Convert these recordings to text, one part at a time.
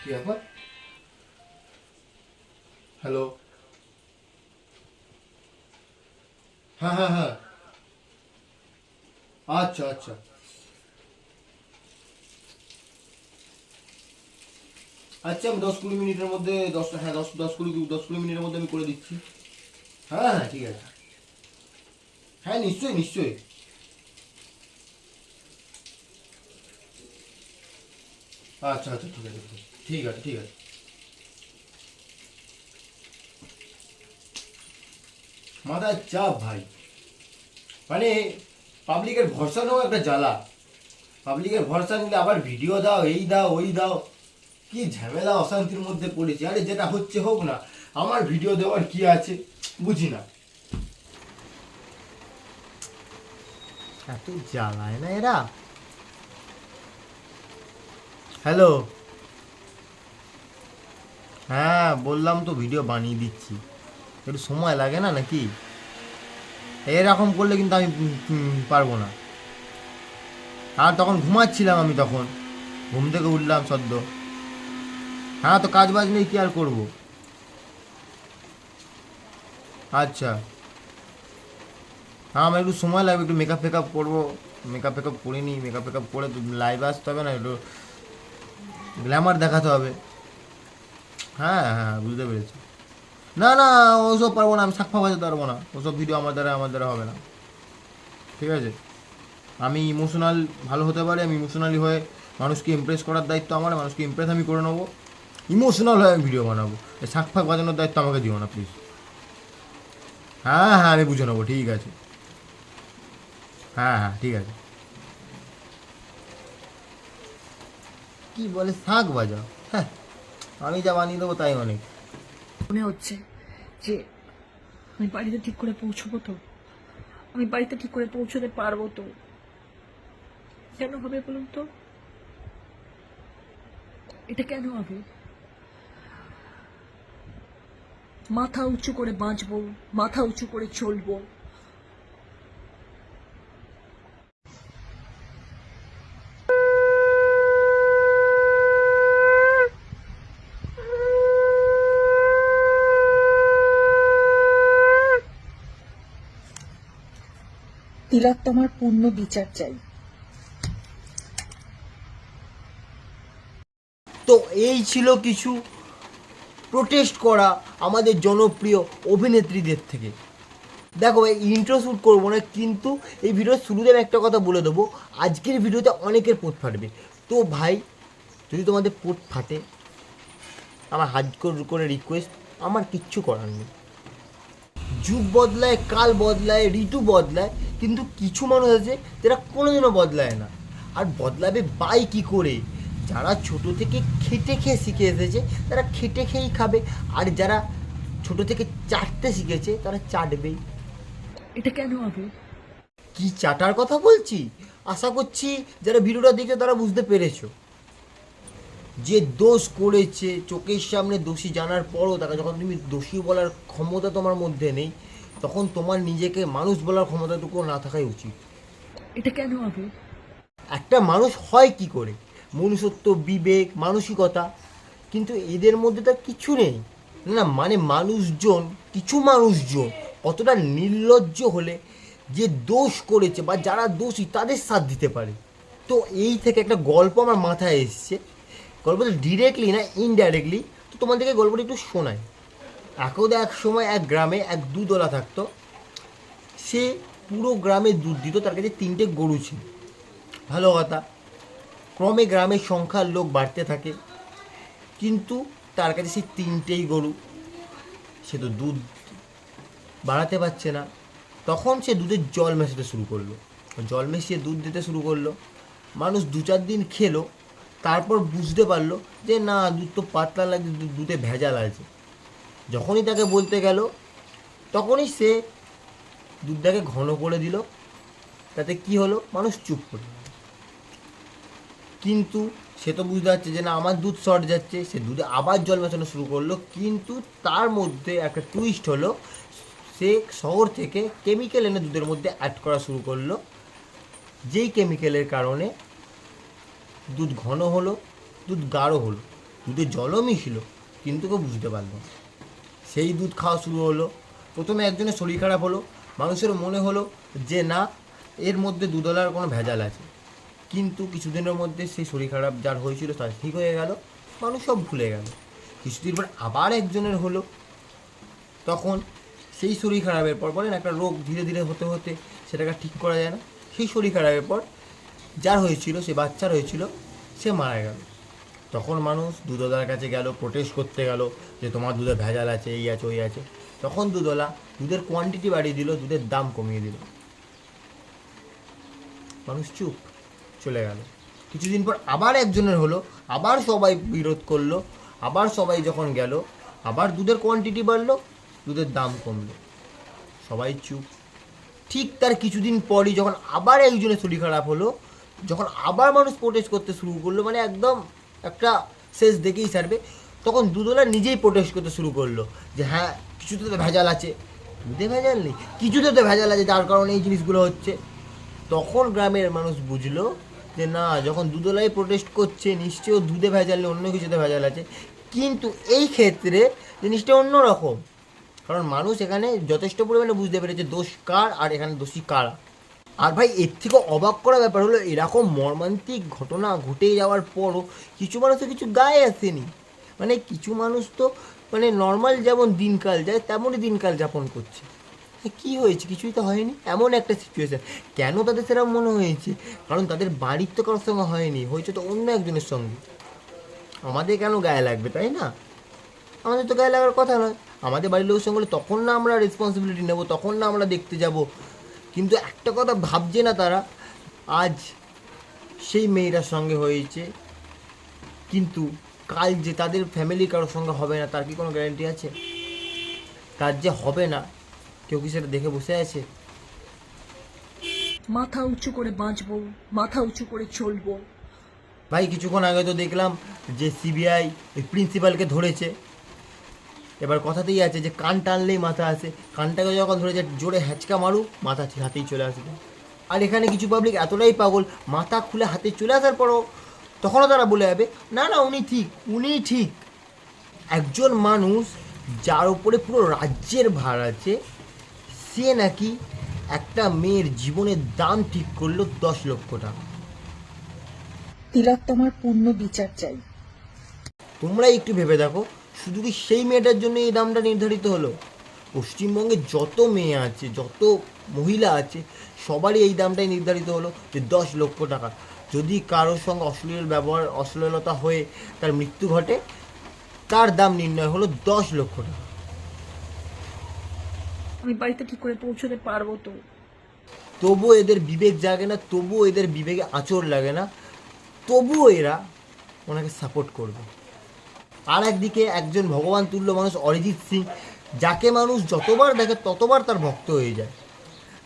কি ব্যাপার? হ্যালো, হ্যাঁ হ্যাঁ হ্যাঁ, আচ্ছা আচ্ছা আচ্ছা, আমি 10-20 মিনিটের মধ্যে 10টা, হ্যাঁ 10-20 মিনিটের মধ্যে আমি করে দিচ্ছি। হ্যাঁ হ্যাঁ ঠিক আছে, হ্যাঁ নিশ্চয়ই নিশ্চয়ই। আচ্ছা আচ্ছা ঠিক আছে, ঠিক আছে ঠিক আছে। মাথার চাপ ভাই, মানে পাবলিকের ভরসা নেওয়া একটা জ্বালা। পাবলিকের ভরসা নিলে আবার ভিডিও দাও, এই দাও ওই দাও, কি ঝামেলা অশান্তির মধ্যে পড়েছি। আরে যেটা হচ্ছে হোক না, আমার ভিডিও দেওয়ার কি আছে, বুঝি না। এত জ্বালায় না এরা। হ্যালো, হ্যাঁ বললাম তো ভিডিও বানিয়ে দিচ্ছি, একটু সময় লাগে না নাকি? এরকম করলে কিন্তু আমি পারবো না। আর তখন ঘুমাচ্ছিলাম, আমি তখন ঘুম থেকে উঠলাম সদ্য। হ্যাঁ তো কাজ বাজ নেই, কি আর করবো। আচ্ছা, হ্যাঁ আমার একটু সময় লাগবে, একটু মেকআপ ফেকআপ করবো। মেকআপ ফেকআপ করে নিই, মেকআপ ফেকআপ করে লাইভে আসতে হবে না, একটু গ্ল্যামার দেখাতে হবে। হ্যাঁ হ্যাঁ বুঝতে পেরেছি। না না, ওসব পারবো না, আমি শাক ফা বাজাতে পারবো না, ওসব ভিডিও আমার দ্বারা হবে না। ঠিক আছে, আমি ইমোশনাল ভালো হতে পারি, আমি ইমোশনালি হয়ে মানুষকে ইমপ্রেস করার দায়িত্ব আমার, মানুষকে ইমপ্রেস আমি করে নেবো। ইমোশনাল হয়ে আমি ভিডিও বানাবো, এই শাক ফাঁক বাজানোর দায়িত্ব আমাকে দিও না প্লিজ। হ্যাঁ হ্যাঁ আমি বুঝে নেবো, ঠিক আছে। হ্যাঁ হ্যাঁ ঠিক আছে। কি বলে শাঁখ বাজাও? হ্যাঁ, আমি যা বানিয়ে দেবো তাই অনেক। মনে হচ্ছে যে আমি বাড়িতে ঠিক করে পৌঁছবো তো, আমি বাড়িতে ঠিক করে পৌঁছতে পারবো তো? কেন হবে বলুন তো? এটা কেন হবে? মাথা উঁচু করে বাঁচবো, মাথা উঁচু করে চলবো। তিলোত্তমার পূর্ণ বিচার চাই। তো এই ছিল কিছু প্রোটেস্ট করা আমাদের জনপ্রিয় অভিনেত্রীদের থেকে। দেখো এই ইন্ট্রো শ্যুট করবো না, কিন্তু এই ভিডিওর শুরুতে আমি একটা কথা বলে দেবো, আজকের ভিডিওতে অনেকের পোট ফাটবে। তো ভাই, যদি তোমাদের পোট ফাটে, আমার হাত করে রিকোয়েস্ট, আমার কিচ্ছু করার নেই। যুগ বদলায়, কাল বদলায়, ঋতু বদলায়, কিন্তু কিছু মানুষ আছে যারা কোনোদিনও বদলায় না। আর বদলাবে বাই কী করে? যারা ছোট থেকে খেটে খেয়ে শিখে এসেছে তারা খেটে খেয়েই খাবে, আর যারা ছোট থেকে চাটতে শিখেছে তারা চাটবেই। এটা কেন হবে? কি চাটার কথা বলছি? আশা করছি যারা ভিডিওটা দেখছো তারা বুঝতে পেরেছো। যে দোষ করেছে, চোখের সামনে দোষী জানার পরও তাকে যখন তুমি দোষী বলার ক্ষমতা তোমার মধ্যে নেই, তখন তোমার নিজেকে মানুষ বলার ক্ষমতাটুকু না থাকাই উচিত। এটা কেন হবে? একটা মানুষ হয় কি করে? মনুষ্যত্ব, বিবেক, মানসিকতা, কিন্তু এদের মধ্যে তো কিছু নেই। না না, মানে মানুষজন, কিছু মানুষজন কতটা নির্লজ্জ হলে যে দোষ করেছে বা যারা দোষী তাদের সাথ দিতে পারে। তো এই থেকে একটা গল্প আমার মাথায় এসছে, গল্পটা ডিরেক্টলি না ইনডাইরেক্টলি, তো তোমাদেরকে গল্পটা একটু শোনায়। একদা এক সময় এক গ্রামে এক দুধওয়ালা থাকতো। সে পুরো গ্রামে দুধ দিত, তার কাছে 3টে গরু ছিল। ভালো কথা, ক্রমে গ্রামের সংখ্যার লোক বাড়তে থাকে, কিন্তু তার কাছে সেই 3টেই গরু, সে তো দুধ বাড়াতে পারছে না। তখন সে দুধের জল মেশাতে শুরু করলো, জল মিশিয়ে দুধ দিতে শুরু করলো। মানুষ 2-4 দিন খেলো, তারপর বুঝতে পারলো যে না, দুধ তো পাতলা লাগে, দুধে ভেজাল আছে। যখনই তাকে বলতে গেল, তখনই সে দুধটাকে ঘন করে দিল। তাতে কি হলো? মানুষ চুপ করে। কিন্তু সে তো বুঝতে পারছে যে না, আমার দুধ শর্ট যাচ্ছে, সে দুধে আবার জল মেশানো শুরু করলো। কিন্তু তার মধ্যে একটা টুইস্ট হলো, সে শহর থেকে কেমিক্যাল এনে দুধের মধ্যে অ্যাড করা শুরু করলো, যেই কেমিক্যালের কারণে দুধ ঘন হলো, দুধ গাঢ় হলো, দুধে জলও মিশল, কিন্তু কেউ বুঝতে পারল না। সেই দুধ খাওয়া শুরু হলো। প্রথমে একজনের শরীর খারাপ হলো, মানুষের মনে হলো যে না, এর মধ্যে দুধওয়ালার কোনো ভেজাল আছে। কিন্তু কিছুদিনের মধ্যে সেই শরীর খারাপ যার হয়েছিল তার ঠিক হয়ে গেল, মানুষ সব ভুলে গেল। কিছুদিন পর আবার একজনের হলো, তখন সেই শরীর খারাপের পর, বলেন একটা রোগ ধীরে ধীরে হতে হতে সেটাকে ঠিক করা যায় না, সেই শরীর খারাপের পর যার হয়েছিল, সে বাচ্চার হয়েছিল, সে মারা গেল। তখন মানুষ দুধওয়ালার কাছে গেল, প্রোটেস্ট করতে গেল যে তোমার দুধে ভেজাল আছে, এই আছে ওই আছে। তখন দুধওয়ালা দুধের কোয়ান্টিটি বাড়িয়ে দিল, দুধের দাম কমিয়ে দিল। মানুষ চুপ, চলে গেল। কিছুদিন পর আবার একজনের হলো, আবার সবাই বিরোধ করলো, আবার সবাই যখন গেল, আবার দুধের কোয়ান্টিটি বাড়লো, দুধের দাম কমলো, সবাই চুপ। ঠিক তার কিছুদিন পরই যখন আবার একজনের শরীর খারাপ হলো, যখন আবার মানুষ প্রোটেস্ট করতে শুরু করলো, মানে একদম একটা শেষ দেখেই সারবে, তখন দুধওয়ালা নিজেই প্রোটেস্ট করতে শুরু করলো যে হ্যাঁ, কিছুতে তো ভেজাল আছে। দুধে ভেজাল নেই, কিছুতে তো ভেজাল আছে, যার কারণে এই জিনিসগুলো হচ্ছে। তখন গ্রামের মানুষ বুঝলো যে না, যখন দুধওয়ালাই প্রোটেস্ট করছে, নিশ্চয়ই দুধে ভেজাল নেই, অন্য কিছুতে ভেজাল আছে। কিন্তু এই ক্ষেত্রে জিনিসটা অন্যরকম, কারণ মানুষ এখানে যথেষ্ট পরিমাণে বুঝতে পেরেছে দোষ কার আর এখানে দোষী কারা। আর ভাই, এর থেকে অবাক করা ব্যাপার হলো, এরকম মর্মান্তিক ঘটনা ঘটে যাওয়ার পরও কিছু মানুষ তো কিছু গায়ে আসেনি। মানে কিছু মানুষ তো মানে নর্মাল যেমন দিনকাল যায় তেমনই দিনকাল যাপন করছে। কি হয়েছে? কিছুই তো হয়নি, এমন একটা সিচুয়েশান। কেন তাদের সেরকম মনে হয়েছে? কারণ তাদের বাড়ির তো কারোর সঙ্গে হয়নি, হয়েছে তো অন্য একজনের সঙ্গে। আমাদের কেন গায়ে লাগবে, তাই না? আমাদের তো গায়ে লাগার কথা নয়। আমাদের বাড়ির লোকের সঙ্গে হলে তখন না আমরা রেসপন্সিবিলিটি নেব, তখন না আমরা দেখতে যাব। কিন্তু একটা কথা ভাবছে না তারা, আজ সেই মেয়েটার সঙ্গে হয়েছে, কিন্তু কাল যে তাদের ফ্যামিলির কারোর সঙ্গে হবে না, তার কি কোনো গ্যারান্টি আছে? তার যে হবে না, কেউ কি সেটা দেখে বসে আছে? মাথা উঁচু করে বাঁচবো, মাথা উঁচু করে চলবো। ভাই, কিছুক্ষণ আগে তো দেখলাম যে সিবিআই ওই প্রিন্সিপালকে ধরেছে। এবার কথাতেই আছে যে কান টানলেই মাথা আসে, কানটাকে যখন ধরেছে জোরে হ্যাচকা মারু, মাথা হাতেই চলে আসবে। আর এখানে কিছু পাবলিক এতটাই পাগল, মাথা খুলে হাতে চলে আসার পরও তখনও তারা বলে যাবে না না, উনি ঠিক, উনি ঠিক। একজন মানুষ যার উপরে পুরো রাজ্যের ভার আছে, সে নাকি একটা মেয়ের জীবনের দাম ঠিক করলো 10 লক্ষ টাকা। তিলোত্তমার পূর্ণ বিচার চাই। তোমরা একটু ভেবে দেখো, শুধু কি সেই মেয়েটার জন্য এই দামটা নির্ধারিত হলো? পশ্চিমবঙ্গে যত মেয়ে আছে, যত মহিলা আছে, সবারই এই দামটাই নির্ধারিত হলো যে 10 লক্ষ টাকা। যদি কারোর সঙ্গে অশ্লীল ব্যবহার, অশ্লীলতা হয়ে তার মৃত্যু ঘটে, তার দাম নির্ণয় হলো 10 লক্ষ টাকা। আমি বাড়িতে কি করে পৌঁছতে পারবো তো? তবুও এদের বিবেক জাগে না, তবুও এদের বিবেকে আঁচড় লাগে না, তবুও এরা ওনাকে সাপোর্ট করবে। আর একদিকে একজন ভগবান তুল্য মানুষ অরিজিৎ সিং, যাকে মানুষ যতবার দেখে ততবার তার ভক্ত হয়ে যায়।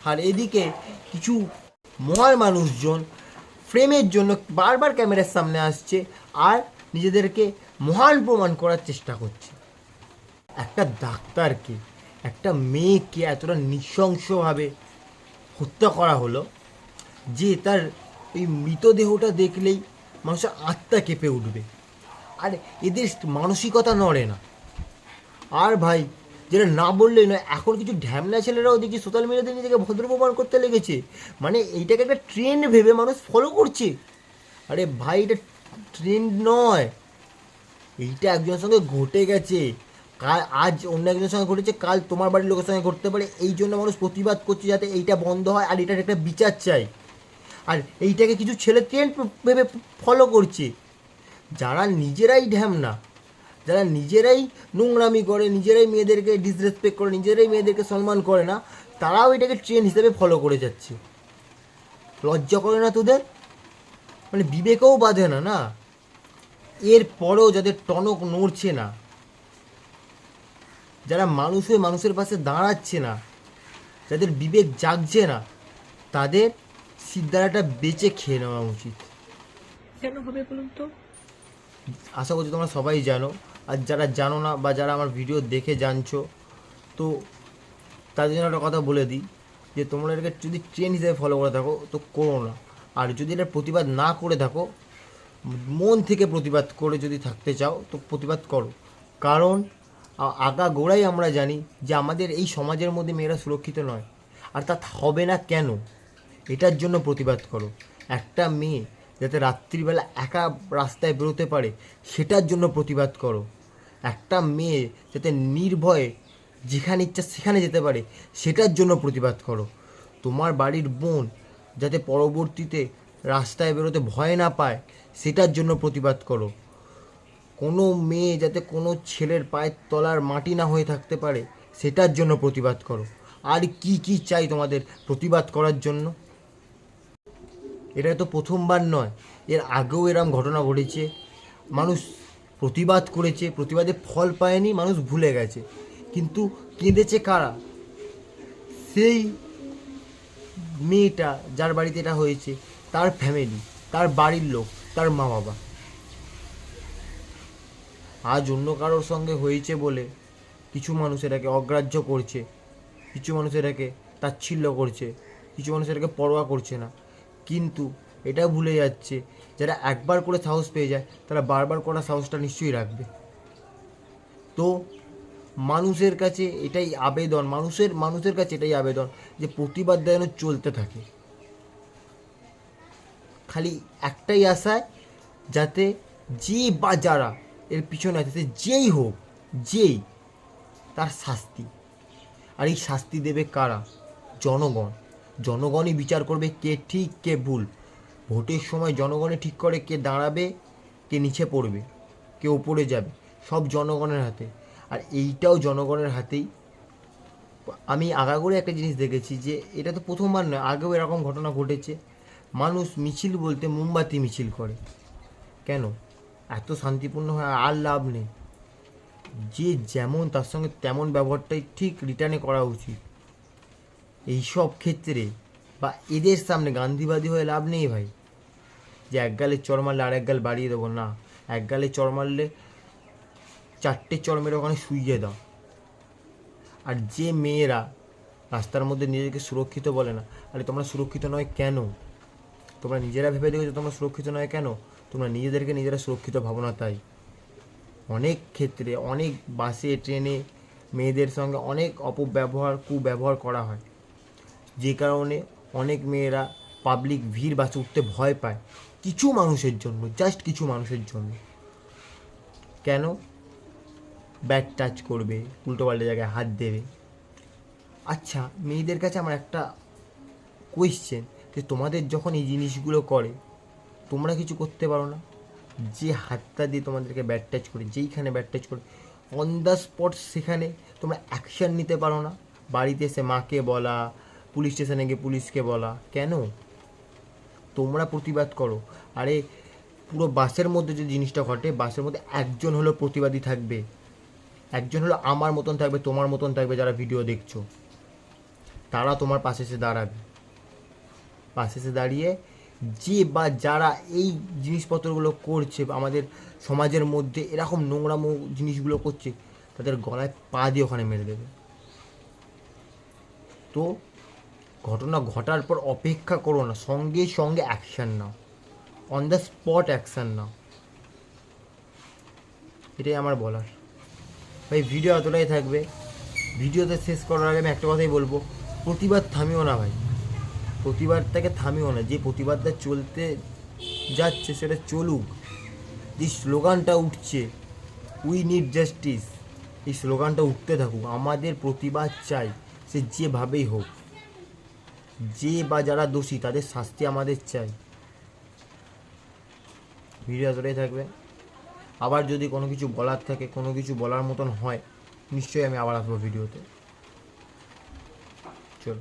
আর এদিকে কিছু মহান মানুষজন ফ্রেমের জন্য বারবার ক্যামেরার সামনে আসছে আর নিজেদেরকে মহান প্রমাণ করার চেষ্টা করছে। একটা ডাক্তারকে, একটা মেয়েকে এতটা নৃশংসভাবে হত্যা করা হলো যে তার এই মৃতদেহটা দেখলেই মানুষের আত্মা কেঁপে উঠবে। আর এদের মানসিকতা নড়ে না। আর ভাই, যেটা না বললেই নয়, এখন কিছু ঢ্যামনা ছেলেরাও দেখি সোশ্যাল মিডিয়াতে নিজেকে ভদ্র প্রমাণ করতে লেগেছে। মানে এইটাকে একটা ট্রেন্ড ভেবে মানুষ ফলো করছে। আরে ভাই, এটা ট্রেন্ড নয়, এইটা একজনের সঙ্গে ঘটে গেছে। কাল আজ অন্য একজনের সঙ্গে ঘটেছে, কাল তোমার বাড়ির লোকের সঙ্গে ঘটতে পারে। এই জন্য মানুষ প্রতিবাদ করছে যাতে এইটা বন্ধ হয়, আর এটার একটা বিচার চাই। আর এইটাকে কিছু ছেলে ট্রেন্ড ভেবে ফলো করছে। যারা নিজেরাই ঢ্যামনা, যারা নিজেরাই নোংরামি করে, নিজেরাই মেয়েদেরকে ডিসরেসপেক্ট করে, নিজেরাই মেয়েদেরকে সম্মান করে না, তারাও এটাকে ট্রেন্ড হিসেবে ফলো করে যাচ্ছে। লজ্জা করে না তোদের? মানে বিবেকেও বাঁধে না না? এর পরেও যাদের টনক নড়ছে না, যারা মানুষ হয়ে মানুষের পাশে দাঁড়াচ্ছে না, যাদের বিবেক জাগছে না, তাদের সিদ্ধারাটা বেঁচে খেয়ে নেওয়া উচিত। কেন হবে বলুন তো? আশা করছি তোমরা সবাই জানো। আর যারা জানো না বা যারা আমার ভিডিও দেখে জানছো, তো তাদের জন্য একটা কথা বলে দিই যে তোমরা এটাকে যদি ট্রেন্ড হিসেবে ফলো করে থাকো তো করো না। আর যদি এটার প্রতিবাদ না করে থাকো, মন থেকে প্রতিবাদ করে যদি থাকতে চাও তো প্রতিবাদ করো। কারণ আগাগোড়াই আমরা জানি যে আমাদের এই সমাজের মধ্যে মেয়েরা সুরক্ষিত নয়, আর তা হবে না কেন, এটার জন্য প্রতিবাদ করো। একটা মেয়ে যাতে রাত্রিবেলা একা রাস্তায় বেরোতে পারে সেটার জন্য প্রতিবাদ করো। একটা মেয়ে যাতে নির্ভয়ে যেখানে ইচ্ছা সেখানে যেতে পারে সেটার জন্য প্রতিবাদ করো। তোমার বাড়ির বোন যাতে পরবর্তীতে রাস্তায় বেরোতে ভয় না পায় সেটার জন্য প্রতিবাদ করো। কোনো মেয়ে যাতে কোনো ছেলের পায়ের তলার মাটি না হয়ে থাকতে পারে সেটার জন্য প্রতিবাদ করো। আর কি কি চাই তোমাদের প্রতিবাদ করার জন্য? এটা তো প্রথমবার নয়, এর আগেও এরম ঘটনা ঘটেছে। মানুষ প্রতিবাদ করেছে, প্রতিবাদে ফল পায়নি, মানুষ ভুলে গেছে। কিন্তু কেঁদেছে কারা? সেই মেয়েটা যার বাড়িতে এটা হয়েছে, তার ফ্যামিলি, তার বাড়ির লোক, তার মা বাবা। আজ অন্য কারোর সঙ্গে হয়েছে বলে কিছু মানুষ এটাকে অগ্রাহ্য করছে, কিছু মানুষ এটাকে তাচ্ছিল্য করছে, কিছু মানুষ এটাকে পরোয়া করছে না। কিন্তু এটা ভুলে যাচ্ছে যারা একবার করে সাহস পেয়ে যায় তারা বারবার করার সাহসটা নিশ্চয়ই রাখবে। তো মানুষের কাছে এটাই আবেদন, মানুষের কাছে এটাই আবেদন যে প্রতিবাদ যেন চলতে থাকে। খালি একটাই আশায় যাতে যে বা যারা এর পিছনে আছে, সে যেই হোক, যেই, তার শাস্তি। আর এই শাস্তি দেবে কারা? জনগণ। জনগণই বিচার করবে কে ঠিক কে ভুল। ভোটের সময় জনগণই ঠিক করে কে দাঁড়াবে, কে নিচে পড়বে, কে ওপরে যাবে, সব জনগণের হাতে। আর এইটাও জনগণের হাতেই। আমি আগাগোড়ে একটা জিনিস দেখেছি যে এটা তো প্রথমবার নয়, আগেও এরকম ঘটনা ঘটেছে। মানুষ মিছিল বলতে মোমবাতি মিছিল করে। কেন? এত শান্তিপূর্ণ হয় আর লাভ নেই। যে যেমন তার সঙ্গে তেমন ব্যবহারটাই ঠিক রিটার্নে করা উচিত। এইসব ক্ষেত্রে বা এদের সামনে গান্ধীবাদী হয়ে লাভ নেই ভাই, যে এক গালে চড় মারলে আর এক গাল বাড়িয়ে দেবো না। এক গালে চড় মারলে 4টে চড় মেরে ওখানে শুইয়ে দাও। আর যে মেয়েরা রাস্তার মধ্যে নিজেকে সুরক্ষিত বলে না, আরে তোমরা সুরক্ষিত নয় কেন? তোমরা নিজেরা ভেবে দেখেছো তোমরা সুরক্ষিত নয় কেন? তোমরা নিজেদেরকে নিজেরা সুরক্ষিত ভাবো না তাই। অনেক ক্ষেত্রে, অনেক বাসে ট্রেনে মেয়েদের সঙ্গে অনেক অপব্যবহার, কুব্যবহার করা হয়, যে কারণে অনেক মেয়েরা পাবলিক ভিড় বাসে উঠতে ভয় পায়। কিছু মানুষের জন্য, জাস্ট কিছু মানুষের জন্য। কেন? ব্যাড টাচ করবে, উল্টোপাল্টা জায়গায় হাত দেবে। আচ্ছা, মেয়েদের কাছে আমার একটা কোয়েশ্চেন, যে তোমাদের যখন এই জিনিসগুলো করে তোমরা কিছু করতে পারো না? যে হাতটা দিয়ে তোমাদেরকে ব্যাড টাচ করে, যেইখানে ব্যাড টাচ করে, অন দ্য স্পট সেখানে তোমরা অ্যাকশান নিতে পারো না? বাড়িতে এসে মাকে বলা, পুলিশ স্টেশনে গিয়ে পুলিশকে বলা, কেন? তোমরা প্রতিবাদ করো। আরে পুরো বাসের মধ্যে যে জিনিসটা ঘটে, বাসের মধ্যে একজন হলো প্রতিবাদী থাকবে, একজন হলো আমার মতন থাকবে, তোমার মতন থাকবে, যারা ভিডিও দেখছো তারা তোমার পাশে এসে দাঁড়াবে। পাশে এসে দাঁড়িয়ে যে বা যারা এই জিনিসপত্রগুলো করছে, আমাদের সমাজের মধ্যে এরকম নোংরামো জিনিসগুলো করছে, তাদের গলায় পা দিয়ে ওখানে মেরে দেবে। তো ঘটনা ঘটার পর অপেক্ষা করো না, সঙ্গে সঙ্গে অ্যাকশান নাও, অন দ্য স্পট অ্যাকশান নাও। এটাই আমার বলার। ভাই ভিডিও এতটাই থাকবে। ভিডিওতে শেষ করার আগে আমি একটা কথাই বলবো, প্রতিবাদ থামিও না ভাই, প্রতিবাদটাকে থামিও না। যে প্রতিবাদটা চলতে যাচ্ছে সেটা চলুক। যে স্লোগানটা উঠছে, উই নিড জাস্টিস, এই স্লোগানটা উঠতে থাকুক। আমাদের প্রতিবাদ চাই, সে যেভাবেই হোক। যে বা যারা দোষী তাদের শাস্তি আমাদের চাই। ভিডিও এতটাই থাকবে। আবার যদি কোনো কিছু বলার থাকে, কোনো কিছু বলার মতন হয়, নিশ্চয়ই আমি আবার আসবো ভিডিওতে।